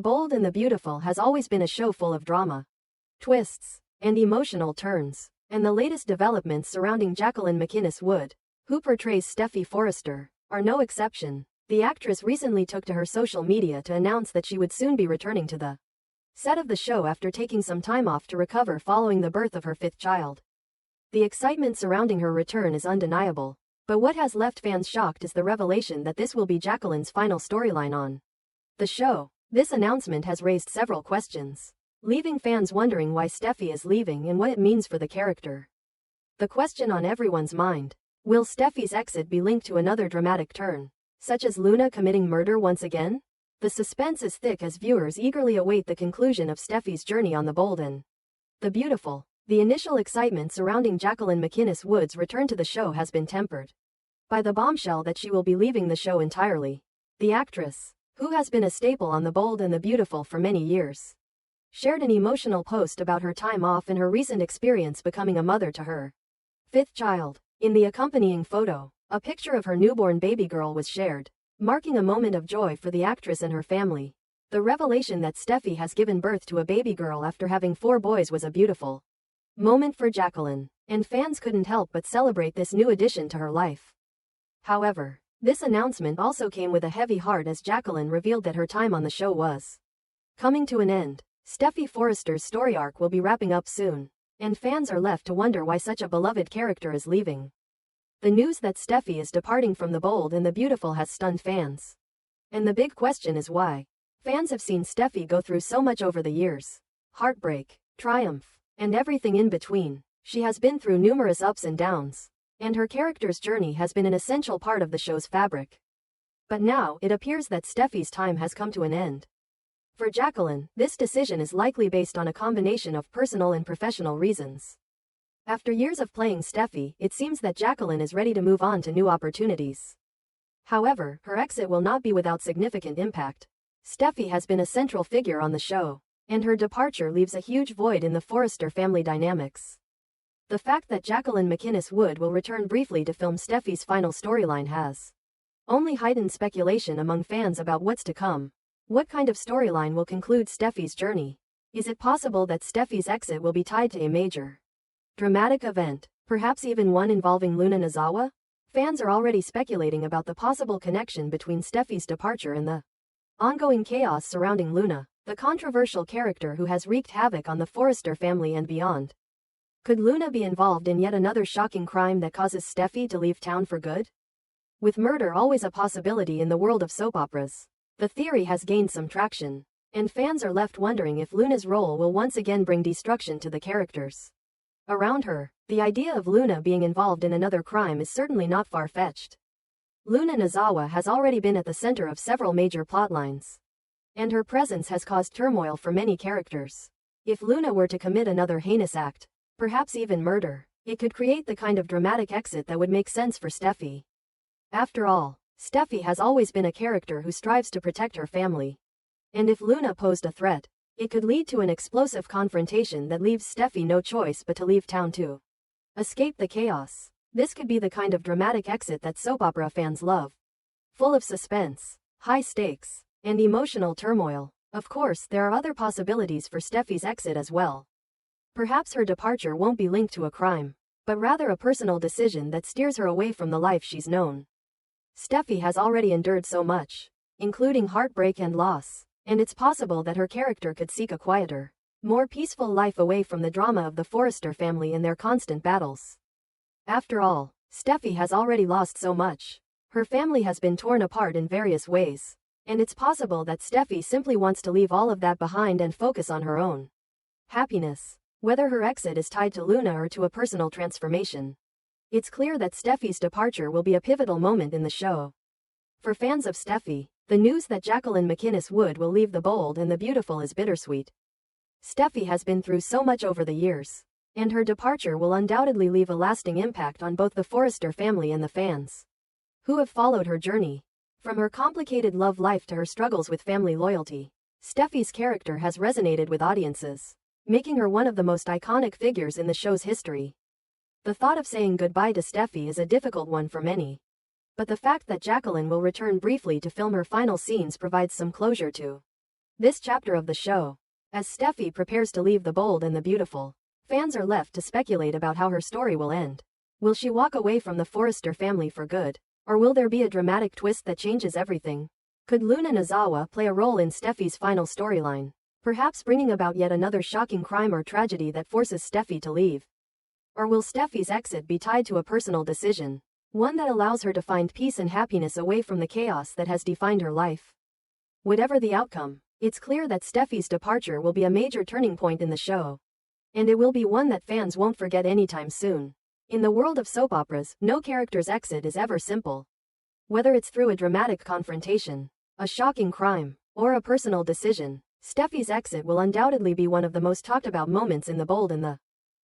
The Bold and the Beautiful has always been a show full of drama, twists, and emotional turns, and the latest developments surrounding Jacqueline MacInnes Wood, who portrays Steffy Forrester, are no exception. The actress recently took to her social media to announce that she would soon be returning to the set of the show after taking some time off to recover following the birth of her fifth child. The excitement surrounding her return is undeniable, but what has left fans shocked is the revelation that this will be Jacqueline's final storyline on the show. This announcement has raised several questions, leaving fans wondering why Steffy is leaving and what it means for the character. The question on everyone's mind: will Steffy's exit be linked to another dramatic turn, such as Luna committing murder once again? The suspense is thick as viewers eagerly await the conclusion of Steffy's journey on The Bold and the Beautiful. The initial excitement surrounding Jacqueline MacInnes Wood's return to the show has been tempered by the bombshell that she will be leaving the show entirely. The actress, who has been a staple on The Bold and the Beautiful for many years, shared an emotional post about her time off and her recent experience becoming a mother to her fifth child. In the accompanying photo, a picture of her newborn baby girl was shared, marking a moment of joy for the actress and her family. The revelation that Steffy has given birth to a baby girl after having 4 boys was a beautiful moment for Jacqueline, and fans couldn't help but celebrate this new addition to her life. However, this announcement also came with a heavy heart as Jacqueline revealed that her time on the show was coming to an end. Steffy Forrester's story arc will be wrapping up soon, and fans are left to wonder why such a beloved character is leaving. The news that Steffy is departing from The Bold and the Beautiful has stunned fans. And the big question is why. Fans have seen Steffy go through so much over the years: heartbreak, triumph, and everything in between. She has been through numerous ups and downs, and her character's journey has been an essential part of the show's fabric. But now, it appears that Steffy's time has come to an end. For Jacqueline, this decision is likely based on a combination of personal and professional reasons. After years of playing Steffy, it seems that Jacqueline is ready to move on to new opportunities. However, her exit will not be without significant impact. Steffy has been a central figure on the show, and her departure leaves a huge void in the Forrester family dynamics. The fact that Jacqueline MacInnes Wood will return briefly to film Steffy's final storyline has only heightened speculation among fans about what's to come. What kind of storyline will conclude Steffy's journey? Is it possible that Steffy's exit will be tied to a major dramatic event, perhaps even one involving Luna Nozawa? Fans are already speculating about the possible connection between Steffy's departure and the ongoing chaos surrounding Luna, the controversial character who has wreaked havoc on the Forrester family and beyond. Could Luna be involved in yet another shocking crime that causes Steffy to leave town for good? With murder always a possibility in the world of soap operas, the theory has gained some traction, and fans are left wondering if Luna's role will once again bring destruction to the characters around her. The idea of Luna being involved in another crime is certainly not far-fetched. Luna Nozawa has already been at the center of several major plotlines, and her presence has caused turmoil for many characters. If Luna were to commit another heinous act, perhaps even murder, it could create the kind of dramatic exit that would make sense for Steffy. After all, Steffy has always been a character who strives to protect her family. And if Luna posed a threat, it could lead to an explosive confrontation that leaves Steffy no choice but to leave town to escape the chaos. This could be the kind of dramatic exit that soap opera fans love. Full of suspense, high stakes, and emotional turmoil. Of course, there are other possibilities for Steffy's exit as well. Perhaps her departure won't be linked to a crime, but rather a personal decision that steers her away from the life she's known. Steffy has already endured so much, including heartbreak and loss, and it's possible that her character could seek a quieter, more peaceful life away from the drama of the Forrester family and their constant battles. After all, Steffy has already lost so much. Her family has been torn apart in various ways, and it's possible that Steffy simply wants to leave all of that behind and focus on her own happiness. Whether her exit is tied to Luna or to a personal transformation, it's clear that Steffy's departure will be a pivotal moment in the show. For fans of Steffy, the news that Jacqueline MacInnes Wood will leave The Bold and the Beautiful is bittersweet. Steffy has been through so much over the years, and her departure will undoubtedly leave a lasting impact on both the Forrester family and the fans who have followed her journey. From her complicated love life to her struggles with family loyalty, Steffy's character has resonated with audiences, making her one of the most iconic figures in the show's history. The thought of saying goodbye to Steffy is a difficult one for many, but the fact that Jacqueline will return briefly to film her final scenes provides some closure to This chapter of the show. As Steffi prepares to leave the bold and the beautiful, fans are left to speculate about how her story will end. Will she walk away from the Forrester family for good? Or will there be a dramatic twist that changes everything? Could Luna Nozawa play a role in Steffi's final storyline, perhaps bringing about yet another shocking crime or tragedy that forces Steffi to leave? Or will Steffi's exit be tied to a personal decision, one that allows her to find peace and happiness away from the chaos that has defined her life? Whatever the outcome, it's clear that Steffi's departure will be a major turning point in the show. And it will be one that fans won't forget anytime soon. In the world of soap operas, no character's exit is ever simple. Whether it's through a dramatic confrontation, a shocking crime, or a personal decision, Steffi's exit will undoubtedly be one of the most talked about moments in The Bold and the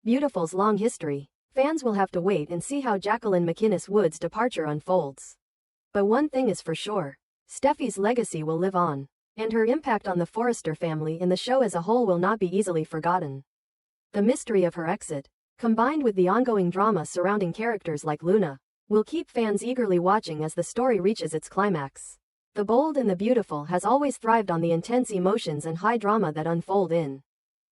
Beautiful's long history. Fans will have to wait and see how Jacqueline MacInnes Wood's departure unfolds. But one thing is for sure, Steffi's legacy will live on, and her impact on the Forrester family and the show as a whole will not be easily forgotten. The mystery of her exit, combined with the ongoing drama surrounding characters like Luna, will keep fans eagerly watching as the story reaches its climax. The Bold and the Beautiful has always thrived on the intense emotions and high drama that unfold in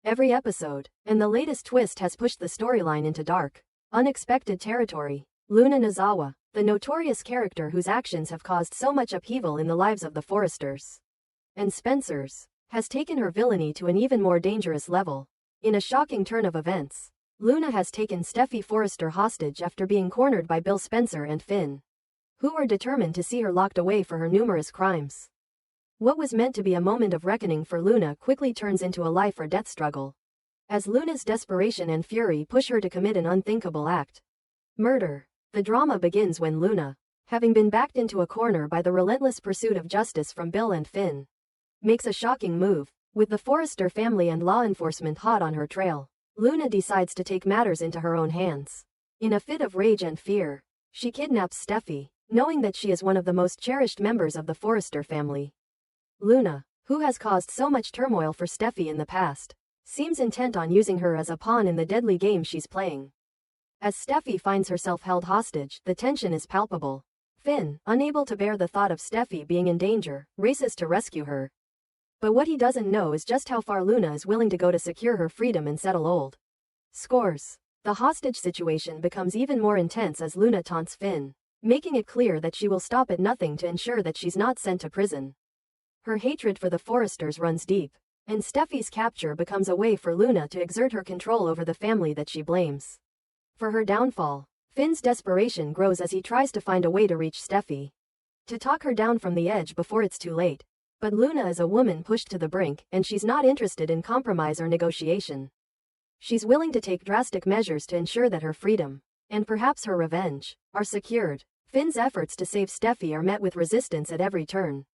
every episode, and the latest twist has pushed the storyline into dark, unexpected territory. Luna Nozawa, the notorious character whose actions have caused so much upheaval in the lives of the Forresters and Spencers, has taken her villainy to an even more dangerous level. In a shocking turn of events, Luna has taken Steffi Forrester hostage after being cornered by Bill Spencer and Finn, who were determined to see her locked away for her numerous crimes. What was meant to be a moment of reckoning for Luna quickly turns into a life or death struggle, as Luna's desperation and fury push her to commit an unthinkable act: murder. The drama begins when Luna, having been backed into a corner by the relentless pursuit of justice from Bill and Finn, makes a shocking move. With the Forrester family and law enforcement hot on her trail, Luna decides to take matters into her own hands. In a fit of rage and fear, she kidnaps Steffi, knowing that she is one of the most cherished members of the Forrester family. Luna, who has caused so much turmoil for Steffi in the past, seems intent on using her as a pawn in the deadly game she's playing. As Steffi finds herself held hostage, the tension is palpable. Finn, unable to bear the thought of Steffi being in danger, races to rescue her. But what he doesn't know is just how far Luna is willing to go to secure her freedom and settle old scores. The hostage situation becomes even more intense as Luna taunts Finn, making it clear that she will stop at nothing to ensure that she's not sent to prison. Her hatred for the Forresters runs deep, and Steffi's capture becomes a way for Luna to exert her control over the family that she blames for her downfall. Finn's desperation grows as he tries to find a way to reach Steffi, to talk her down from the edge before it's too late. But Luna is a woman pushed to the brink, and she's not interested in compromise or negotiation. She's willing to take drastic measures to ensure that her freedom, and perhaps her revenge, are secured. Finn's efforts to save Steffi are met with resistance at every turn.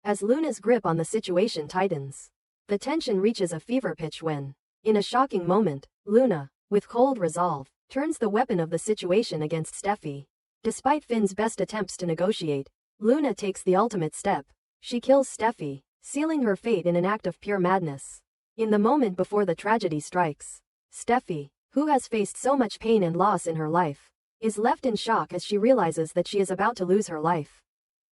As Luna's grip on the situation tightens, the tension reaches a fever pitch when, in a shocking moment, Luna, with cold resolve, turns the weapon of the situation against Steffi. Despite Finn's best attempts to negotiate, Luna takes the ultimate step. She kills Steffi, sealing her fate in an act of pure madness. In the moment before the tragedy strikes, Steffi, who has faced so much pain and loss in her life, is left in shock as she realizes that she is about to lose her life.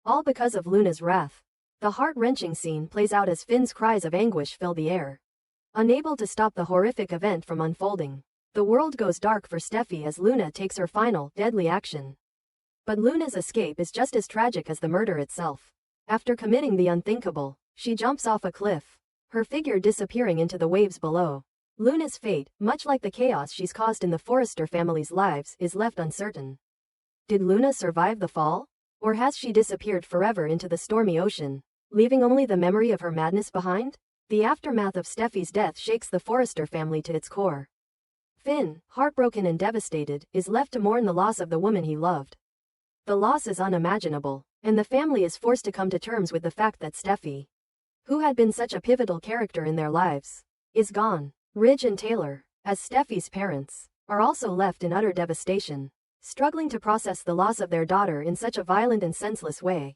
All because of Luna's wrath. The heart-wrenching scene plays out as Finn's cries of anguish fill the air. Unable to stop the horrific event from unfolding, the world goes dark for Steffi as Luna takes her final, deadly action. But Luna's escape is just as tragic as the murder itself. After committing the unthinkable, she jumps off a cliff, her figure disappearing into the waves below. Luna's fate, much like the chaos she's caused in the Forrester family's lives, is left uncertain. Did Luna survive the fall? Or has she disappeared forever into the stormy ocean, leaving only the memory of her madness behind? The aftermath of Steffi's death shakes the Forrester family to its core. Finn, heartbroken and devastated, is left to mourn the loss of the woman he loved. The loss is unimaginable, and the family is forced to come to terms with the fact that Steffi, who had been such a pivotal character in their lives, is gone. Ridge and Taylor, as Steffi's parents, are also left in utter devastation, struggling to process the loss of their daughter in such a violent and senseless way.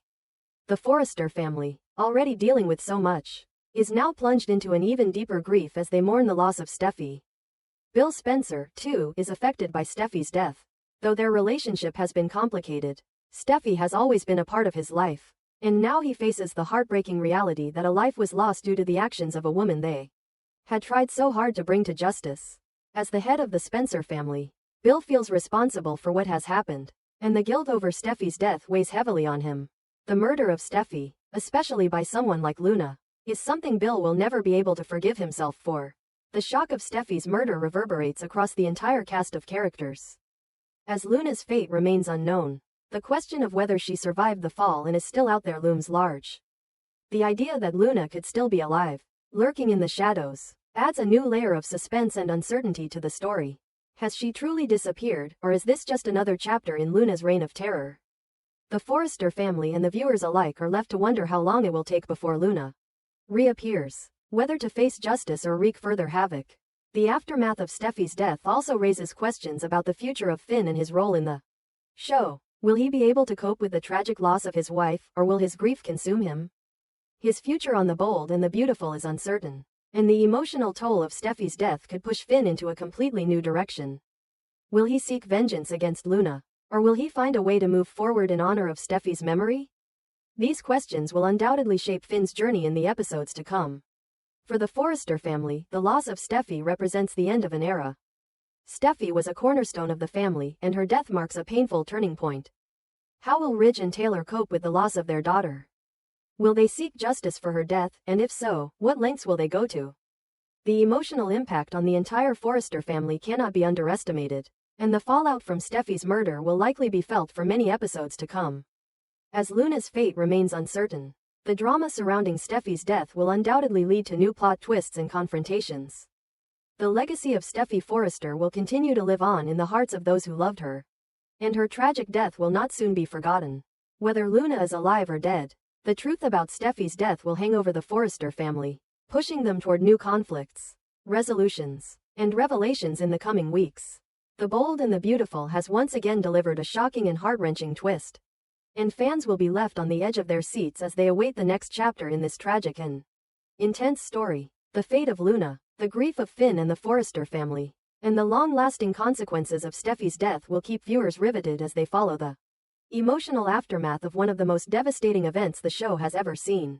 The Forrester family, already dealing with so much, is now plunged into an even deeper grief as they mourn the loss of Steffi. Bill Spencer, too, is affected by Steffi's death. Though their relationship has been complicated, Steffi has always been a part of his life, And now he faces the heartbreaking reality that a life was lost due to the actions of a woman they had tried so hard to bring to justice. As the head of the Spencer family, Bill feels responsible for what has happened, and the guilt over Steffi's death weighs heavily on him. The murder of Steffi, especially by someone like Luna, is something Bill will never be able to forgive himself for. The shock of Steffi's murder reverberates across the entire cast of characters. As Luna's fate remains unknown, the question of whether she survived the fall and is still out there looms large. The idea that Luna could still be alive, lurking in the shadows, adds a new layer of suspense and uncertainty to the story. Has she truly disappeared, or is this just another chapter in Luna's reign of terror? The Forrester family and the viewers alike are left to wonder how long it will take before Luna reappears, whether to face justice or wreak further havoc. The aftermath of Steffi's death also raises questions about the future of Finn and his role in the show. Will he be able to cope with the tragic loss of his wife, or will his grief consume him? His future on The Bold and the Beautiful is uncertain, and the emotional toll of Steffi's death could push Finn into a completely new direction. Will he seek vengeance against Luna, or will he find a way to move forward in honor of Steffi's memory? These questions will undoubtedly shape Finn's journey in the episodes to come. For the Forrester family, the loss of Steffi represents the end of an era. Steffi was a cornerstone of the family, and her death marks a painful turning point. How will Ridge and Taylor cope with the loss of their daughter? Will they seek justice for her death, and if so, what lengths will they go to? The emotional impact on the entire Forrester family cannot be underestimated, and the fallout from Steffi's murder will likely be felt for many episodes to come. As Luna's fate remains uncertain, the drama surrounding Steffi's death will undoubtedly lead to new plot twists and confrontations. The legacy of Steffi Forrester will continue to live on in the hearts of those who loved her, and her tragic death will not soon be forgotten. Whether Luna is alive or dead, the truth about Steffi's death will hang over the Forrester family, pushing them toward new conflicts, resolutions, and revelations in the coming weeks. The Bold and the Beautiful has once again delivered a shocking and heart-wrenching twist, and fans will be left on the edge of their seats as they await the next chapter in this tragic and intense story. The fate of Luna, the grief of Finn and the Forrester family, and the long-lasting consequences of Steffi's death will keep viewers riveted as they follow the emotional aftermath of one of the most devastating events the show has ever seen.